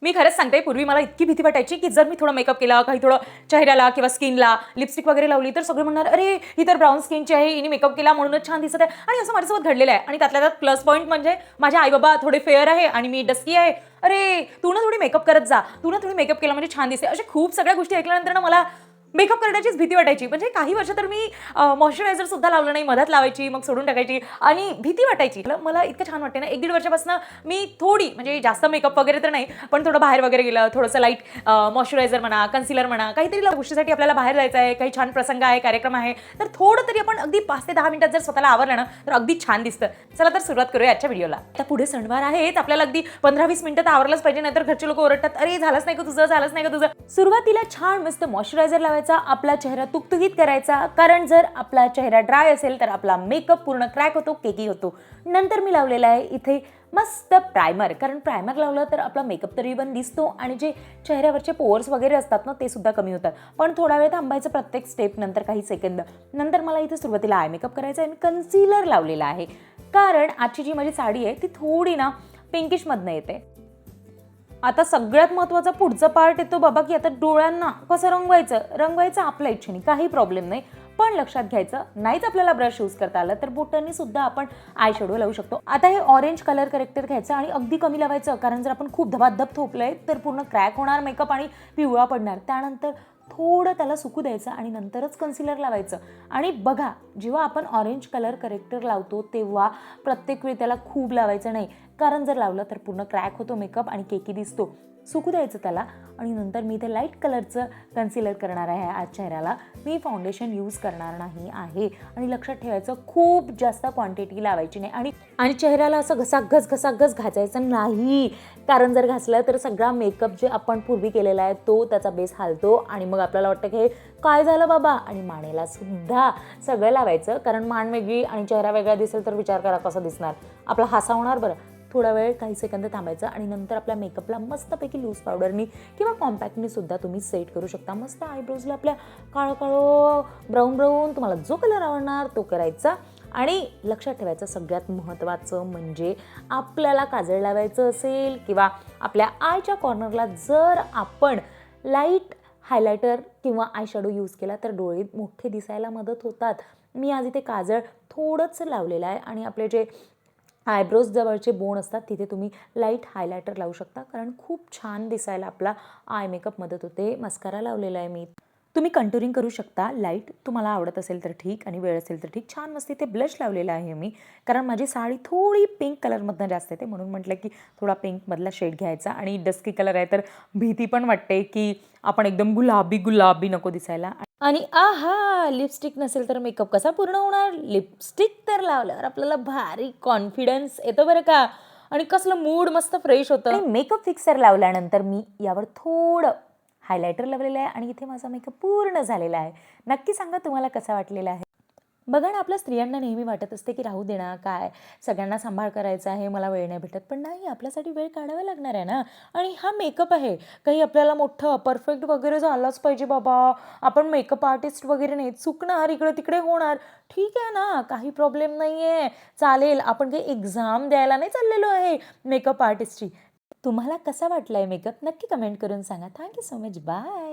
मी खरंच सांगते, पूर्वी मला इतकी भीती वाटायची, की जर मी थोडा मेकअप केला, काही थोडं चेहऱ्याला किंवा स्किनला लिपस्टिक वगैरे लावली, तर सगळे म्हणणार, "अरे, ही तर ब्राउन स्किनची आहे, हिने मेकअप केला म्हणूनच छान दिसत आहे." आणि असं माझ्यासोबत घडलेलं आहे. आणि त्यातल्या त्यात प्लस पॉइंट म्हणजे माझे आई-बाबा थोडे फेअर आहे आणि मी डस्की आहे. "अरे, तू ना थोडी मेकअप करत जा. तू ना थोडी मेकअप केला म्हणजे छान दिसते." अशा खूप सगळ्या गोष्टी ऐकल्यानंतर ना मला मेकअप करण्याचीच भीती वाटायची. म्हणजे काही वर्ष तर मी मॉइश्चरायझर सुद्धा लावलं नाही. मधात लावायची, मग सोडून टाकायची आणि भीती वाटायची. मला इतकं छान वाटते ना, 1-1.5 वर्षापासून मी थोडी म्हणजे जास्त मेकअप वगैरे तर नाही, पण थोडं बाहेर वगैरे गेलं, थोडंसं लाईट मॉइश्चरायझर म्हणा, कन्सिलर म्हणा, काहीतरी गोष्टीसाठी आपल्याला बाहेर जायचं आहे, काही छान प्रसंग आहे, कार्यक्रम आहे, तर थोडं तरी आपण अगदी 5 ते 10 मिनिटात जर स्वतःला आवरलं ना, तर अगदी छान दिसतं. चला तर सुरुवात करूया आजच्या व्हिडिओला. आता पुढे सणवार आहेत, आपल्याला अगदी 15-20 मिनिटात आवरलंच पाहिजे, नाहीतर घरचे लोक ओरडतात, "अरे, झालंच नाही का तुझं, झालंच नाही का तुझं." सुरुवातीला छान मस्त मॉइश्चरायझर लावायचा, आपला चेहरा तुकतुकीत करायचा, कारण जर आपला चेहरा ड्राय असेल तर आपला मेकअप पूर्ण क्रॅक होतो, केकी होतो. नंतर मी लावलेला आहे इथे मस्त प्रायमर, कारण प्रायमर लावलं तर आपला मेकअप तरी पण दिसतो आणि जे चेहऱ्यावरचे पोअर्स वगैरे असतात ना, ते सुद्धा कमी होतात. पण थोडा वेळ थांबायचं प्रत्येक स्टेप नंतर काही सेकंद. नंतर मला इथे सुरुवातीला आय मेकअप करायचा आहे. मी कन्सिलर लावलेला आहे, कारण आजची जी माझी साडी आहे ती थोडी ना पिंकिशमधनं येते. आता सगळ्यात महत्त्वाचा पुढचा पार्ट येतो बाबा, की आता डोळ्यांना कसं रंगवायचं आपल्या इच्छेने, काही प्रॉब्लेम नाही. पण लक्षात घ्यायचं, नाहीच आपल्याला ब्रश यूज करता आला तर बोटांनी सुद्धा आपण आय शॅडो लावू शकतो. आता हे ऑरेंज कलर करेक्टर घ्यायचं आणि अगदी कमी लावायचं, कारण जर आपण खूप धबाधब थोपलंय तर पूर्ण क्रॅक होणार मेकअप आणि पिवळा पडणार. त्यानंतर थोडं त्याला सुकू द्यायचं आणि नंतरच कन्सिलर लावायचं. आणि बघा, जेव्हा आपण ऑरेंज कलर करेक्टर लावतो तेव्हा प्रत्येक वेळी त्याला खूप लावायचं नाही, कारण जर लावलं तर पूर्ण क्रॅक होतो मेकअप आणि केकी दिसतो. सुकू द्यायचं त्याला आणि नंतर मी इथे लाईट कलरचं कन्सिलर करणार आहे. आज चेहऱ्याला मी फाउंडेशन यूज करणार नाही आहे. आणि लक्षात ठेवायचं, खूप जास्त क्वांटिटी लावायची नाही आणि आणि चेहऱ्याला असं घसाघस घासायचं नाही, कारण जर घासलं तर सगळा मेकअप जे आपण पूर्वी केलेला आहे तो त्याचा बेस हालतो आणि मग आपल्याला वाटतं की हे काय झालं बाबा. आणि मानेला सुद्धा सगळं लावायचं, कारण मान वेगळी आणि चेहरा वेगळा दिसेल तर विचार करा कसं दिसणार, आपला हसा होणार. बरं, थोडा वेळ काही सेकंद थांबायचं आणि नंतर आपल्या मेकअपला मस्तपैकी लूज पावडरनी किंवा कॉम्पॅक्टनी सुद्धा तुम्ही सेट करू शकता. मस्त आयब्रोजला आपल्या काळं ब्राऊन तुम्हाला जो कलर आवडणार तो करायचा. आणि लक्षात ठेवायचं, सगळ्यात महत्त्वाचं म्हणजे आपल्याला काजळ लावायचं असेल किंवा आपल्या आयच्या कॉर्नरला जर आपण लाईट हायलायटर किंवा आय शॅडो यूज केला तर डोळे मोठे दिसायला मदत होतात. मी आज इथे काजळ थोडंसं लावलेलं आहे आणि आपले जे आयब्रोज जवळचे बोन असतात तिथे तुम्ही लाईट हायलायटर लावू शकता, कारण खूप छान दिसायला आपला आय मेकअप मदत होते. मस्कारा लावलेला आहे मी. तुम्ही कंटुरिंग करू शकता लाईट, तुम्हाला आवडत असेल तर ठीक आणि वेळ असेल तर ठीक. छान मस्त इथे ब्लश लावलेला आहे मी, कारण माझी साडी थोडी पिंक कलरमधनं जास्त येते, म्हणून म्हटलं की थोडा पिंकमधला शेड घ्यायचा. आणि डस्की कलर आहे तर भीती पण वाटते की आपण एकदम गुलाबी नको दिसायला. आणि आहा, लिपस्टिक नसेल तर मेकअप कसा पूर्ण होणार. लिपस्टिक तर लावल्यावर आपल्याला भारी कॉन्फिडन्स येतो बरं का, आणि कसलं मूड मस्त फ्रेश होतं. आणि मेकअप फिक्सर लावल्यानंतर मी यावर थोडं हायलायटर लावलेलं आहे आणि इथे माझा मेकअप पूर्ण झालेला आहे. नक्की सांगा तुम्हाला कसा वाटलेला आहे. बघा ना, आपल्या स्त्रियांना नेहमी वाटत असते की राहू दे ना, काय सगळ्यांना सांभाळ करायचा आहे, मला वेळ नाही भेटत. पण नाही, आपल्यासाठी वेळ काढावा लागणार आहे ना. आणि हा मेकअप आहे, काही आपल्याला मोठं परफेक्ट वगैरे झालाच पाहिजे बाबा, आपण मेकअप आर्टिस्ट वगैरे नाही, चुकणार, इकडे तिकडे होणार. ठीक आहे ना, काही प्रॉब्लेम नाही आहे, चालेल. आपण काही एक्झाम द्यायला नाही चाललेलो आहे मेकअप आर्टिस्टची. तुम्हाला कसा वाटला आहे मेकअप, नक्की कमेंट करून सांगा. Thank you so much. बाय.